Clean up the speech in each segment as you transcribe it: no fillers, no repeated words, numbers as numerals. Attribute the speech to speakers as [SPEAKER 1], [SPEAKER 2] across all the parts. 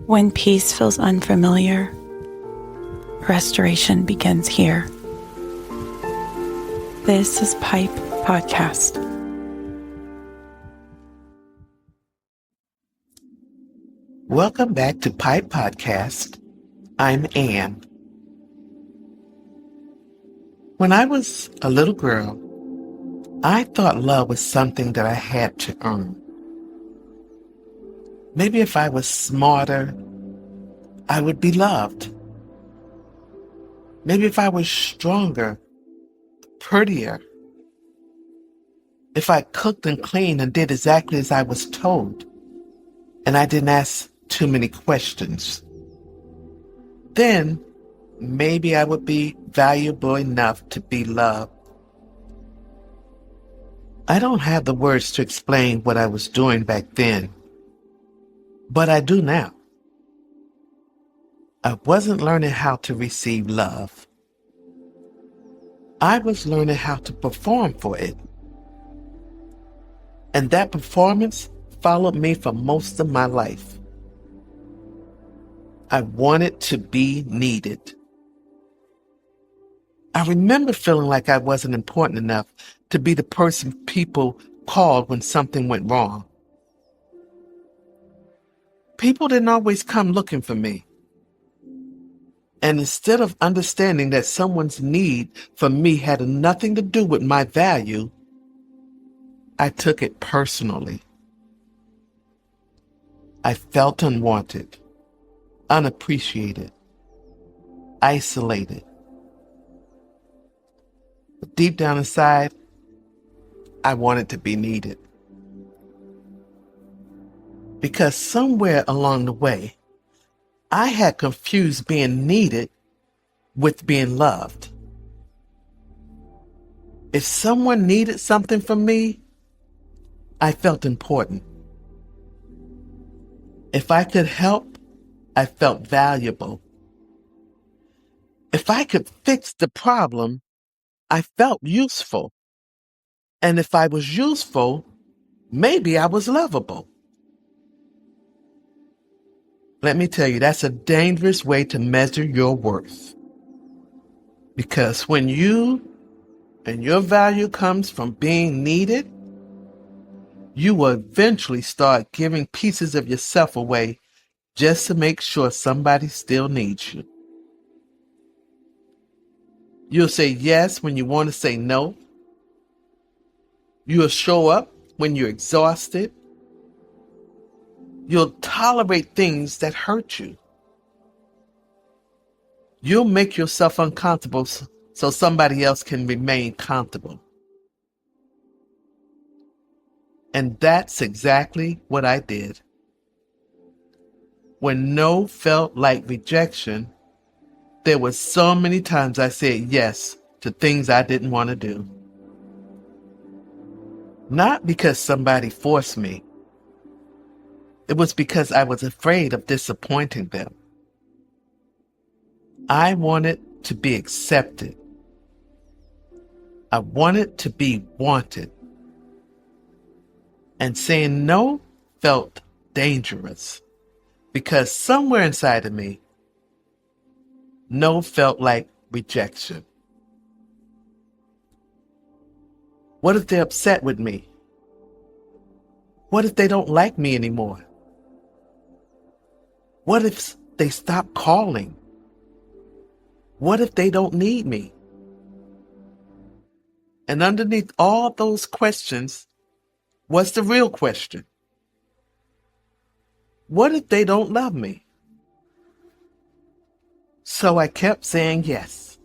[SPEAKER 1] When peace feels unfamiliar, restoration begins here. This is P.I.P.E Podcast.
[SPEAKER 2] Welcome back to P.I.P.E Podcast. I'm Ann. When I was a little girl, I thought love was something that I had to earn. Maybe if I was smarter, I would be loved. Maybe if I was stronger, prettier. If I cooked and cleaned and did exactly as I was told, and I didn't ask too many questions, then maybe I would be valuable enough to be loved. I don't have the words to explain what I was doing back then, but I do now. I wasn't learning how to receive love. I was learning how to perform for it. And that performance followed me for most of my life. I wanted to be needed. I remember feeling like I wasn't important enough to be the person people called when something went wrong. People didn't always come looking for me. And instead of understanding that someone's need for me had nothing to do with my value, I took it personally. I felt unwanted, unappreciated, isolated. But deep down inside, I wanted to be needed. Because somewhere along the way, I had confused being needed with being loved. If someone needed something from me, I felt important. If I could help, I felt valuable. If I could fix the problem, I felt useful. And if I was useful, maybe I was lovable. Let me tell you, that's a dangerous way to measure your worth. Because when you and your value comes from being needed, you will eventually start giving pieces of yourself away just to make sure somebody still needs you. You'll say yes when you want to say no. You'll show up when you're exhausted. You'll tolerate things that hurt you. You'll make yourself uncomfortable so somebody else can remain comfortable. And that's exactly what I did. When no felt like rejection, there were so many times I said yes to things I didn't want to do. Not because somebody forced me. It was because I was afraid of disappointing them. I wanted to be accepted. I wanted to be wanted. And saying no felt dangerous because somewhere inside of me, no felt like rejection. What if they're upset with me? What if they don't like me anymore? What if they stop calling? What if they don't need me? And underneath all those questions was the real question. What if they don't love me? So I kept saying yes.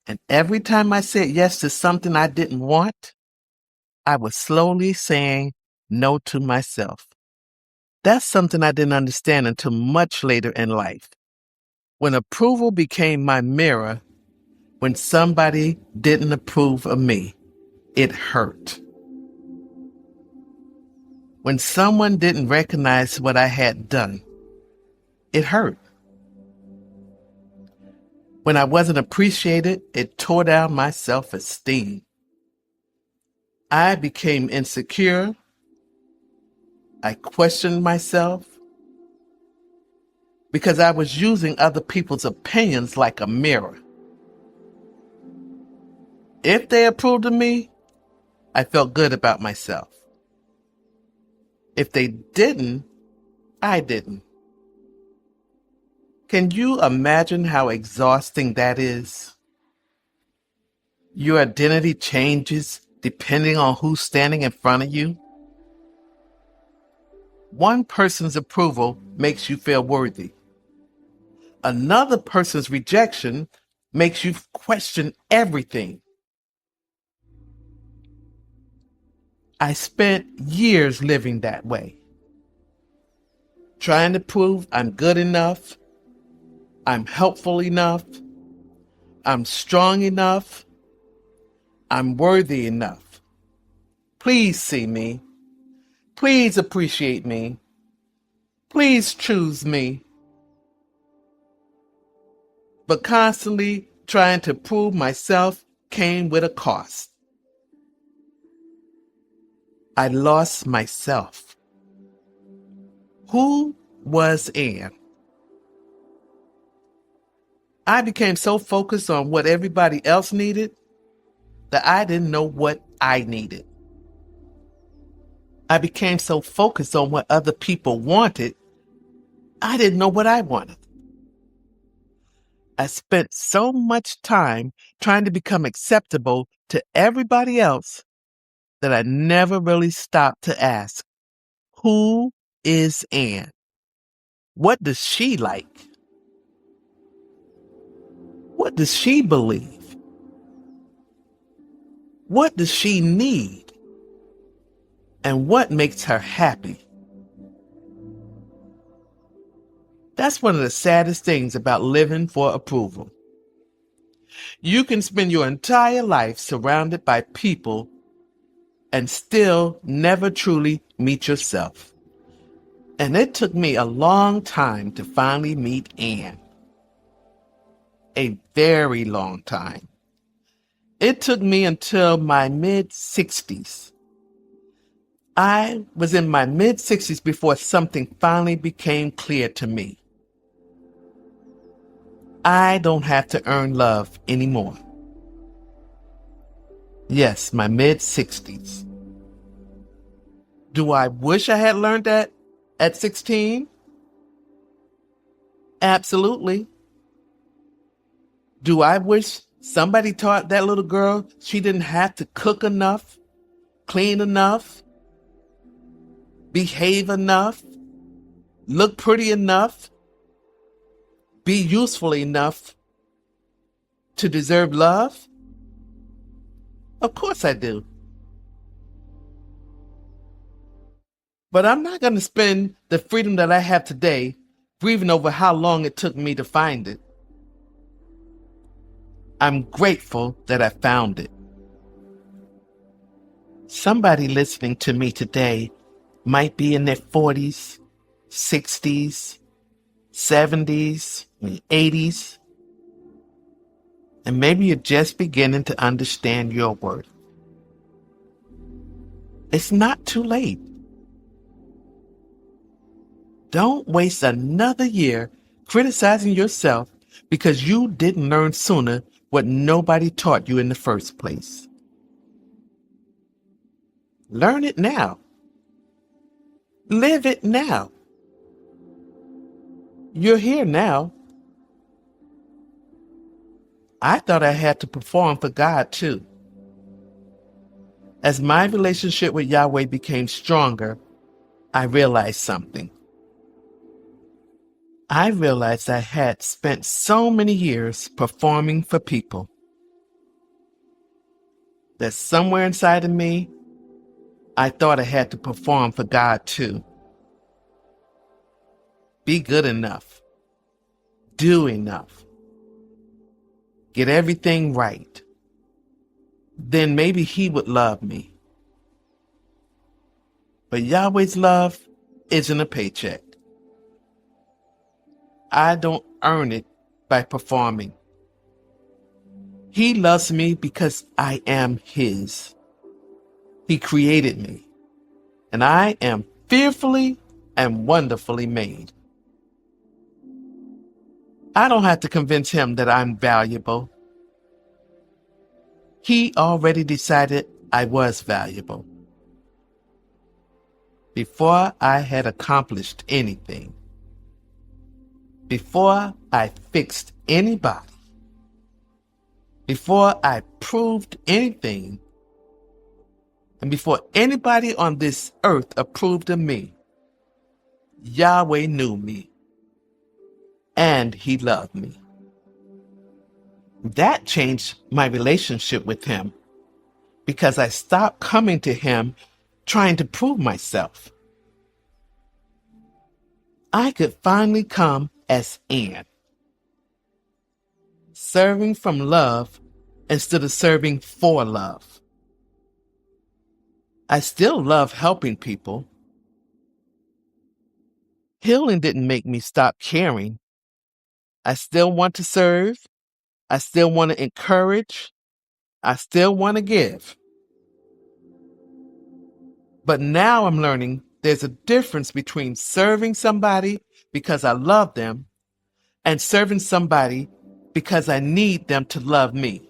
[SPEAKER 2] And every time I said yes to something I didn't want, I was slowly saying no to myself. That's something I didn't understand until much later in life. When approval became my mirror, when somebody didn't approve of me, it hurt. When someone didn't recognize what I had done, it hurt. When I wasn't appreciated, it tore down my self-esteem. I became insecure. I questioned myself. because I was using other people's opinions like a mirror. If they approved of me, I felt good about myself. If they didn't, I didn't. Can you imagine how exhausting that is? Your identity changes depending on who's standing in front of you. One person's approval makes you feel worthy. Another person's rejection makes you question everything. I spent years living that way, trying to prove I'm good enough, I'm helpful enough, I'm strong enough, I'm worthy enough. Please see me. Please appreciate me. Please choose me. But constantly trying to prove myself came with a cost. I lost myself. Who was Ann? I became so focused on what everybody else needed that I didn't know what I needed. I became so focused on what other people wanted, I didn't know what I wanted. I spent so much time trying to become acceptable to everybody else that I never really stopped to ask, who is Ann? What does she like? What does she believe? What does she need? And what makes her happy? That's one of the saddest things about living for approval. You can spend your entire life surrounded by people and still never truly meet yourself. And it took me a long time to finally meet Ann. A very long time. It took me until my mid-60s. I was in my mid-60s before something finally became clear to me. I don't have to earn love anymore. Yes, my mid-60s. Do I wish I had learned that at 16? Absolutely. Do I wish somebody taught that little girl she didn't have to cook enough, clean enough, behave enough, look pretty enough, be useful enough to deserve love? Of course I do. But I'm not going to spend the freedom that I have today grieving over how long it took me to find it. I'm grateful that I found it. Somebody listening to me today might be in their 40s, 60s, 70s, 80s, and maybe you're just beginning to understand your worth. It's not too late. Don't waste another year criticizing yourself because you didn't learn sooner what nobody taught you in the first place. Learn it now. Live it now. You're here now. I thought I had to perform for God too. As my relationship with Yahweh became stronger, I realized something. I realized I had spent so many years performing for people that somewhere inside of me, I thought I had to perform for God too. Be good enough. Do enough. Get everything right. Then maybe He would love me. But Yahweh's love isn't a paycheck. I don't earn it by performing. He loves me because I am His. He created me, and I am fearfully and wonderfully made. I don't have to convince him that I'm valuable. He already decided I was valuable before I had accomplished anything, before I fixed anybody, before I proved anything, and before anybody on this earth approved of me. Yahweh knew me, and he loved me. That changed my relationship with him because I stopped coming to him trying to prove myself. I could finally come as Ann, serving from love instead of serving for love. I still love helping people. Healing didn't make me stop caring. I still want to serve. I still want to encourage. I still want to give. But now I'm learning there's a difference between serving somebody because I love them and serving somebody because I need them to love me.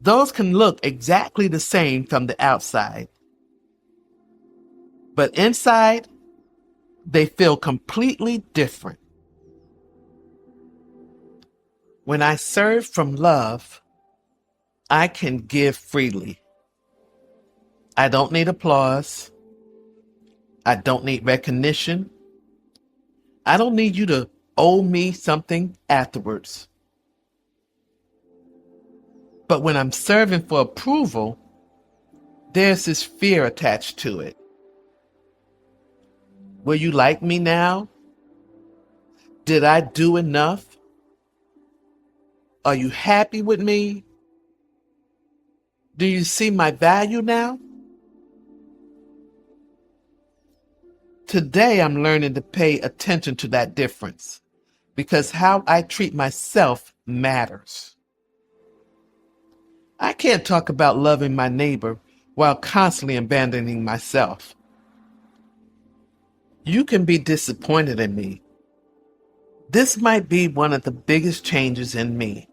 [SPEAKER 2] Those can look exactly the same from the outside, but inside, they feel completely different. When I serve from love, I can give freely. I don't need applause. I don't need recognition. I don't need you to owe me something afterwards. But when I'm serving for approval, there's this fear attached to it. Will you like me now? Did I do enough? Are you happy with me? Do you see my value now? Today, I'm learning to pay attention to that difference because how I treat myself matters. I can't talk about loving my neighbor while constantly abandoning myself. You can be disappointed in me. This might be one of the biggest changes in me.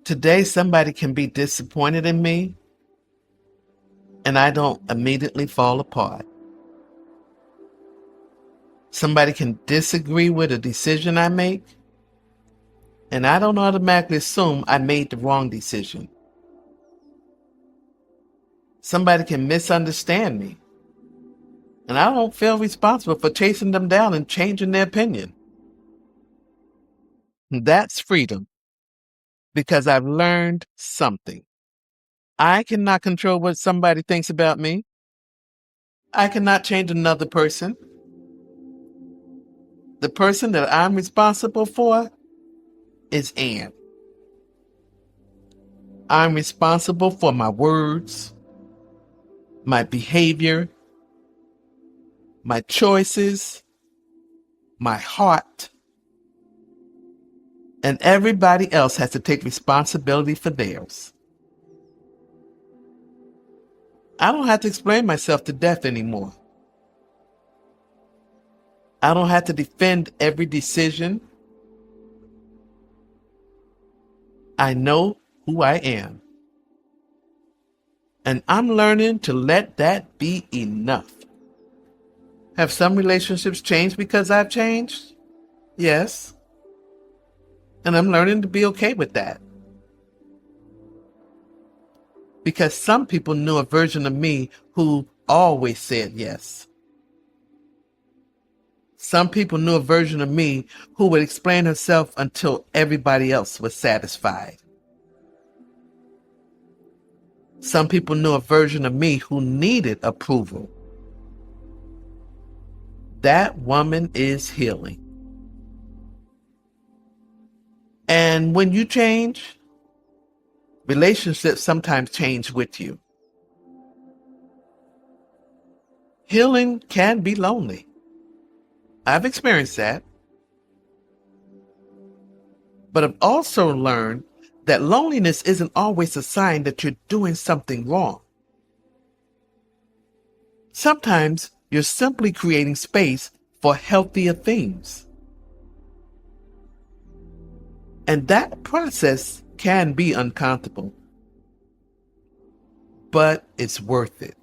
[SPEAKER 2] Today, somebody can be disappointed in me, and I don't immediately fall apart. Somebody can disagree with a decision I make, and I don't automatically assume I made the wrong decision. Somebody can misunderstand me, and I don't feel responsible for chasing them down and changing their opinion. That's freedom, because I've learned something. I cannot control what somebody thinks about me. I cannot change another person. The person that I'm responsible for is Ann. I'm responsible for my words, my behavior, my choices, my heart, and everybody else has to take responsibility for theirs. I don't have to explain myself to death anymore. I don't have to defend every decision. I know who I am. And I'm learning to let that be enough. Have some relationships changed because I've changed? Yes. And I'm learning to be okay with that. Because some people knew a version of me who always said yes. Some people knew a version of me who would explain herself until everybody else was satisfied. Some people knew a version of me who needed approval. That woman is healing. And when you change, relationships sometimes change with you. Healing can be lonely. I've experienced that. But I've also learned that loneliness isn't always a sign that you're doing something wrong. Sometimes you're simply creating space for healthier things. And that process can be uncomfortable, but it's worth it.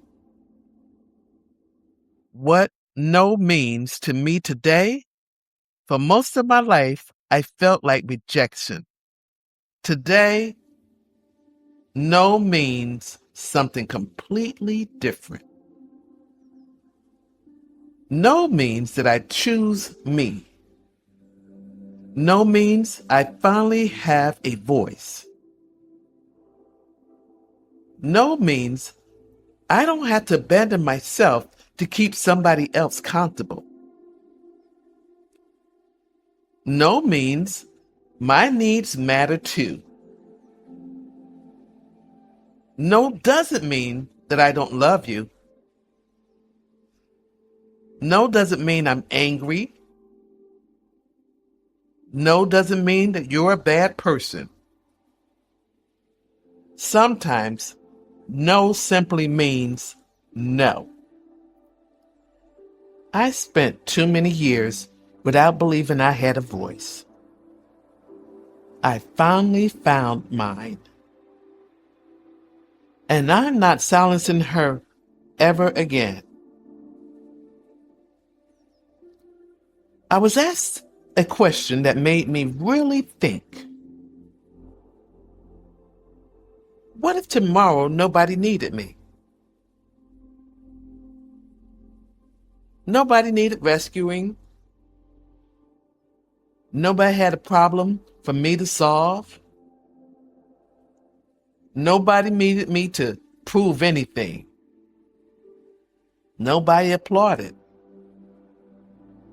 [SPEAKER 2] What no means to me today, for most of my life, I felt like rejection. Today, no means something completely different. No means that I choose me. No means I finally have a voice. No means I don't have to abandon myself to keep somebody else comfortable. No means my needs matter too. No doesn't mean that I don't love you. No doesn't mean I'm angry. No doesn't mean that you're a bad person. Sometimes, no simply means no. I spent too many years without believing I had a voice. I finally found mine. And I'm not silencing her ever again. I was asked a question that made me really think. What if tomorrow nobody needed me? Nobody needed rescuing. Nobody had a problem for me to solve. Nobody needed me to prove anything. Nobody applauded.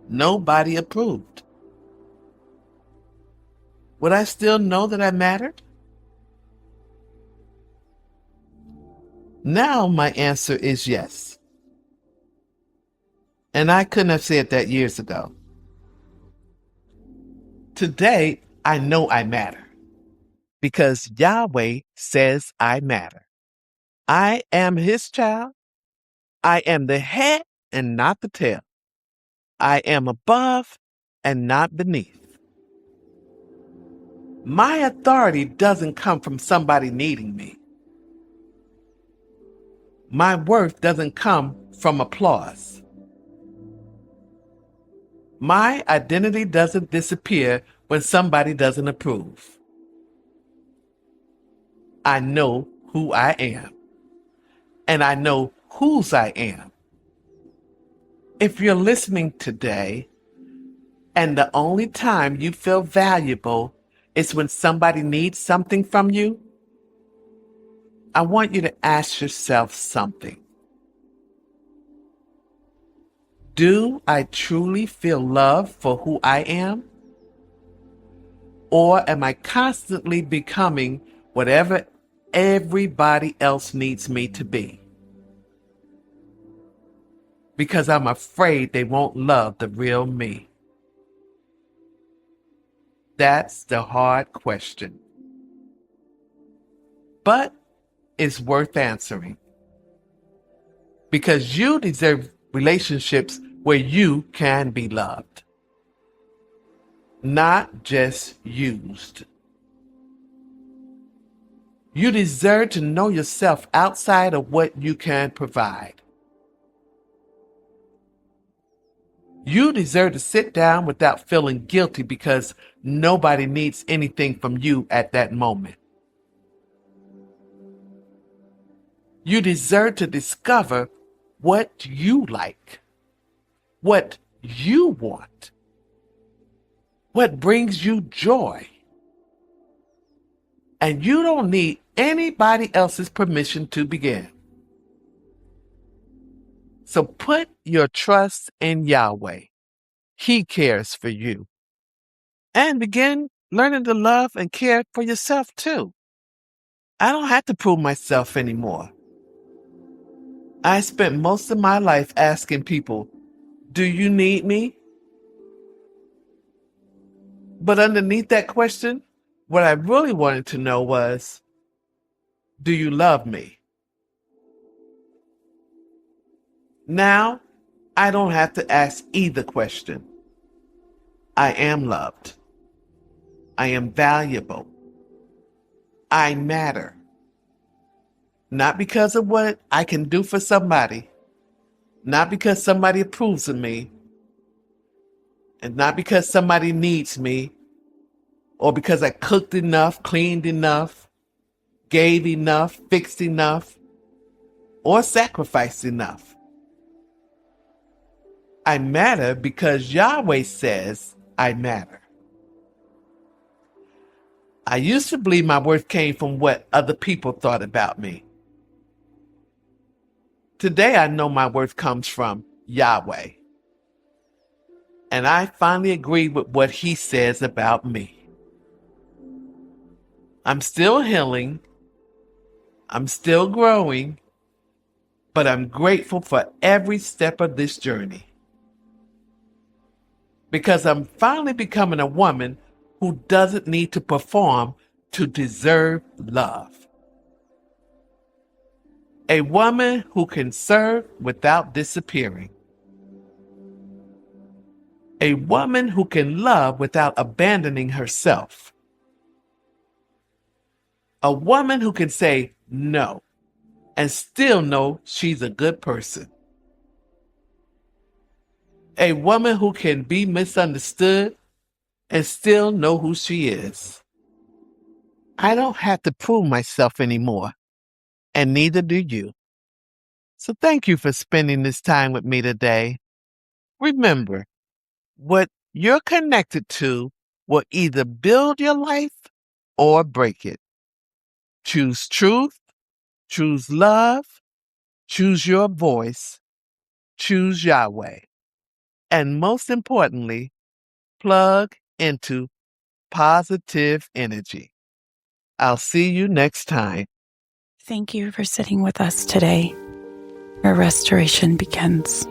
[SPEAKER 2] Nobody approved. Would I still know that I mattered? Now my answer is yes. And I couldn't have said that years ago. Today, I know I matter because Yahweh says I matter. I am his child. I am the head and not the tail. I am above and not beneath. My authority doesn't come from somebody needing me. My worth doesn't come from applause. My identity doesn't disappear when somebody doesn't approve. I know who I am, and I know whose I am. If you're listening today, and the only time you feel valuable is when somebody needs something from you, I want you to ask yourself something. Do I truly feel love for who I am? Or am I constantly becoming whatever everybody else needs me to be? Because I'm afraid they won't love the real me. That's the hard question. But it's worth answering. Because you deserve relationships where you can be loved, not just used. You deserve to know yourself outside of what you can provide. You deserve to sit down without feeling guilty because nobody needs anything from you at that moment. You deserve to discover what you like, what you want, what brings you joy. And you don't need anybody else's permission to begin. So put your trust in Yahweh. He cares for you. And begin learning to love and care for yourself too. I don't have to prove myself anymore. I spent most of my life asking people, do you need me? But underneath that question, what I really wanted to know was, do you love me? Now, I don't have to ask either question. I am loved. I am valuable. I matter. Not because of what I can do for somebody, not because somebody approves of me, and not because somebody needs me, or because I cooked enough, cleaned enough, gave enough, fixed enough, or sacrificed enough. I matter because Yahweh says I matter. I used to believe my worth came from what other people thought about me. Today I know my worth comes from Yahweh. And I finally agree with what he says about me. I'm still healing. I'm still growing. But I'm grateful for every step of this journey. Because I'm finally becoming a woman who doesn't need to perform to deserve love. A woman who can serve without disappearing. A woman who can love without abandoning herself. A woman who can say no and still know she's a good person. A woman who can be misunderstood and still know who she is. I don't have to prove myself anymore, and neither do you. So thank you for spending this time with me today. Remember, what you're connected to will either build your life or break it. Choose truth, choose love, choose your voice, choose Yahweh. And most importantly, plug into positive energy. I'll see you next time.
[SPEAKER 1] Thank you for sitting with us today, where restoration begins.